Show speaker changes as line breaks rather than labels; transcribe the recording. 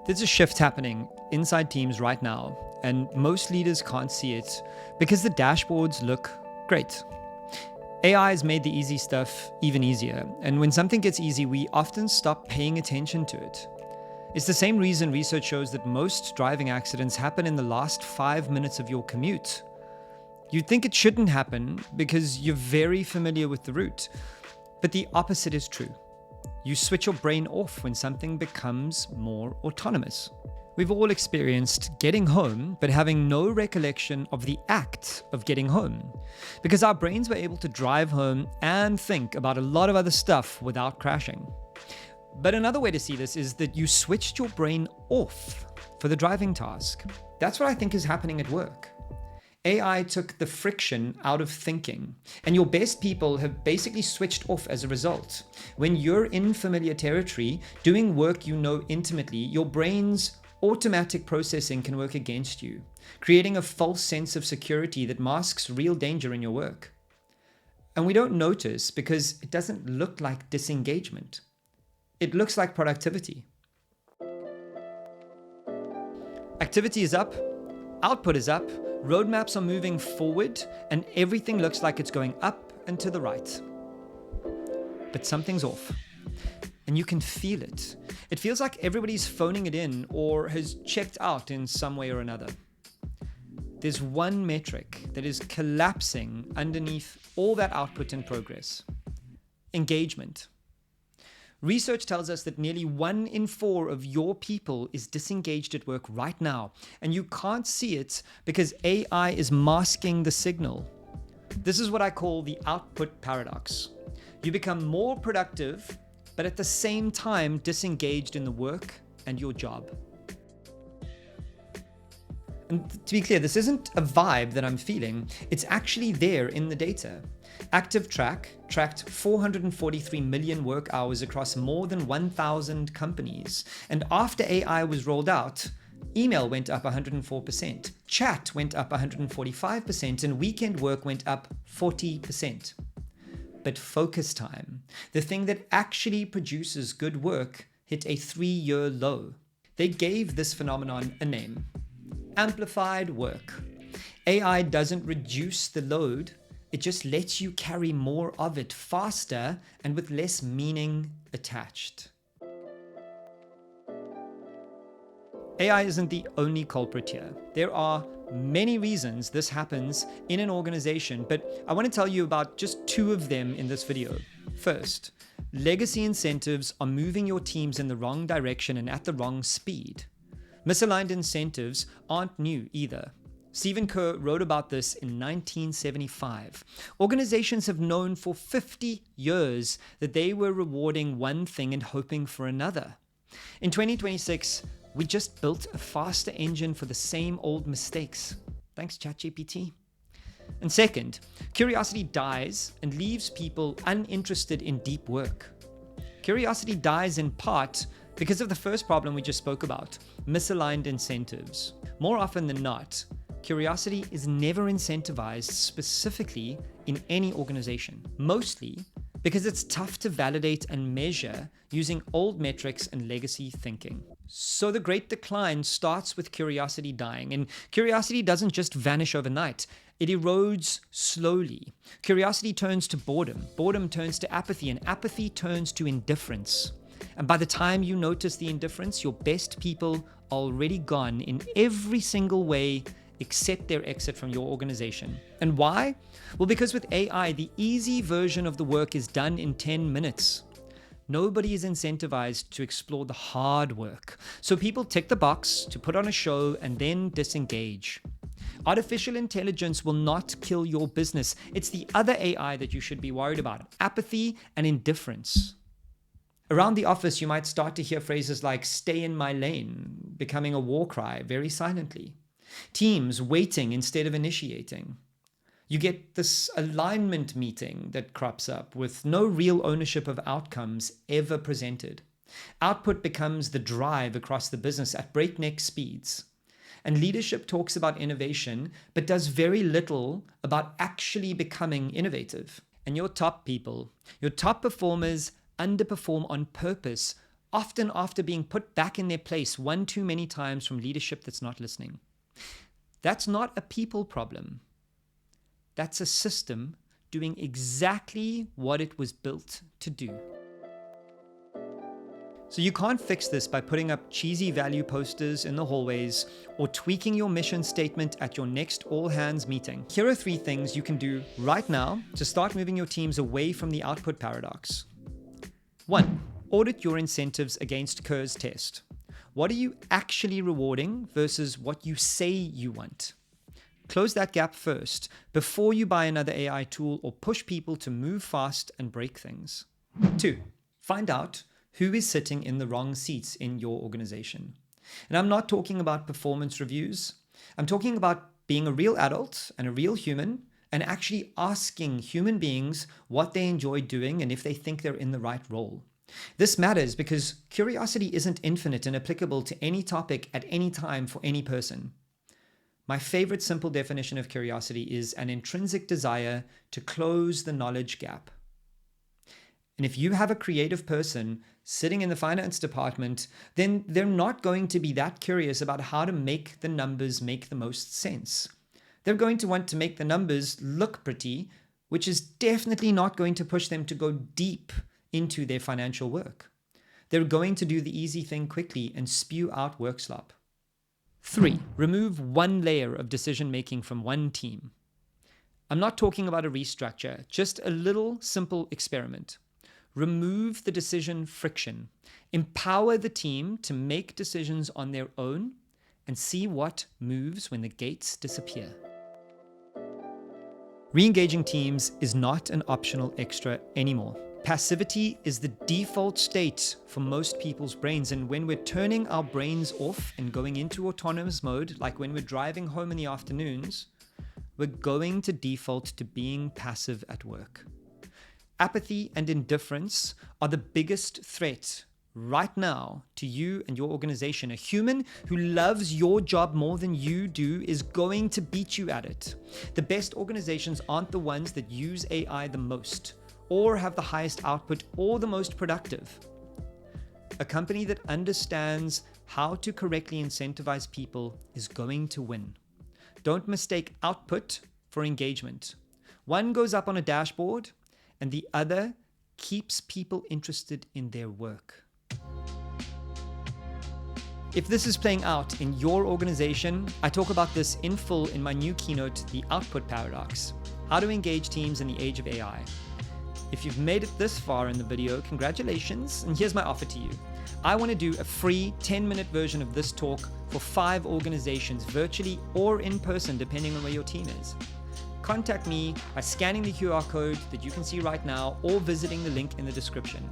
There's a shift happening inside teams right now, and most leaders can't see it because the dashboards look great. AI has made the easy stuff even easier, and when something gets easy, we often stop paying attention to it. It's the same reason research shows that most driving accidents happen in the last 5 minutes of your commute. You'd think it shouldn't happen because you're very familiar with the route, but the opposite is true. You switch your brain off when something becomes more autonomous. We've all experienced getting home, but having no recollection of the act of getting home, because our brains were able to drive home and think about a lot of other stuff without crashing. But another way to see this is that you switched your brain off for the driving task. That's what I think is happening at work. AI took the friction out of thinking, and your best people have basically switched off as a result. When you're in familiar territory, doing work you know intimately, your brain's automatic processing can work against you, creating a false sense of security that masks real danger in your work. And we don't notice because it doesn't look like disengagement. It looks like productivity. Activity is up, output is up, roadmaps are moving forward, and everything looks like it's going up and to the right. But something's off, and you can feel it. It feels like everybody's phoning it in or has checked out in some way or another. There's one metric that is collapsing underneath all that output and progress: engagement. Research tells us that nearly 1 in 4 of your people is disengaged at work right now, and you can't see it because AI is masking the signal. This is what I call the output paradox. You become more productive, but at the same time disengaged in the work and your job. And to be clear, this isn't a vibe that I'm feeling. It's actually there in the data. ActiveTrack tracked 443 million work hours across more than 1,000 companies. And after AI was rolled out, email went up 104%, chat went up 145%, and weekend work went up 40%. But focus time, the thing that actually produces good work, hit a 3-year low. They gave this phenomenon a name: amplified work. AI doesn't reduce the load, it just lets you carry more of it faster and with less meaning attached. AI isn't the only culprit here. There are many reasons this happens in an organization, but I want to tell you about just 2 of them in this video. First, legacy incentives are moving your teams in the wrong direction and at the wrong speed. Misaligned incentives aren't new either. Stephen Kerr wrote about this in 1975. Organizations have known for 50 years that they were rewarding one thing and hoping for another. In 2026, we just built a faster engine for the same old mistakes. Thanks, ChatGPT. And second, curiosity dies and leaves people uninterested in deep work. Curiosity dies in part because of the first problem we just spoke about: misaligned incentives. More often than not, curiosity is never incentivized specifically in any organization, mostly because it's tough to validate and measure using old metrics and legacy thinking. So the Great Decline starts with curiosity dying, and curiosity doesn't just vanish overnight. It erodes slowly. Curiosity turns to boredom. Boredom turns to apathy, and apathy turns to indifference. And by the time you notice the indifference, your best people are already gone in every single way except their exit from your organization. And why? Well, because with AI, the easy version of the work is done in 10 minutes. Nobody is incentivized to explore the hard work. So people tick the box to put on a show and then disengage. Artificial intelligence will not kill your business. It's the other AI that you should be worried about: apathy and indifference. Around the office, you might start to hear phrases like "stay in my lane" becoming a war cry very silently. Teams waiting instead of initiating. You get this alignment meeting that crops up with no real ownership of outcomes ever presented. Output becomes the drive across the business at breakneck speeds. And leadership talks about innovation, but does very little about actually becoming innovative. And your top people, your top performers underperform on purpose often after being put back in their place one too many times from leadership that's not listening. That's not a people problem. That's a system doing exactly what it was built to do. So you can't fix this by putting up cheesy value posters in the hallways or tweaking your mission statement at your next all-hands meeting. Here are 3 things you can do right now to start moving your teams away from the output paradox. 1. Audit your incentives against Kerr's test. What are you actually rewarding versus what you say you want? Close that gap first before you buy another AI tool or push people to move fast and break things. 2. Find out who is sitting in the wrong seats in your organization. And I'm not talking about performance reviews. I'm talking about being a real adult and a real human and actually asking human beings what they enjoy doing and if they think they're in the right role. This matters because curiosity isn't infinite and applicable to any topic at any time for any person. My favorite simple definition of curiosity is an intrinsic desire to close the knowledge gap. And if you have a creative person sitting in the finance department, then they're not going to be that curious about how to make the numbers make the most sense. They're going to want to make the numbers look pretty, which is definitely not going to push them to go deep into their financial work. They're going to do the easy thing quickly and spew out work slop. 3. Remove one layer of decision-making from one team. I'm not talking about a restructure, just a little simple experiment. Remove the decision friction. Empower the team to make decisions on their own and see what moves when the gates disappear. Re-engaging teams is not an optional extra anymore. Passivity is the default state for most people's brains, and when we're turning our brains off and going into autonomous mode, like when we're driving home in the afternoons, we're going to default to being passive at work. Apathy and indifference are the biggest threat right now to you and your organization. A human who loves your job more than you do is going to beat you at it. The best organizations aren't the ones that use AI the most, or have the highest output, or the most productive. A company that understands how to correctly incentivize people is going to win. Don't mistake output for engagement. One goes up on a dashboard, and the other keeps people interested in their work. If this is playing out in your organization, I talk about this in full in my new keynote, The Output Paradox: How to Engage Teams in the Age of AI. If you've made it this far in the video, congratulations, and here's my offer to you. I want to do a free 10-minute version of this talk for 5 organizations, virtually or in person, depending on where your team is. Contact me by scanning the QR code that you can see right now or visiting the link in the description.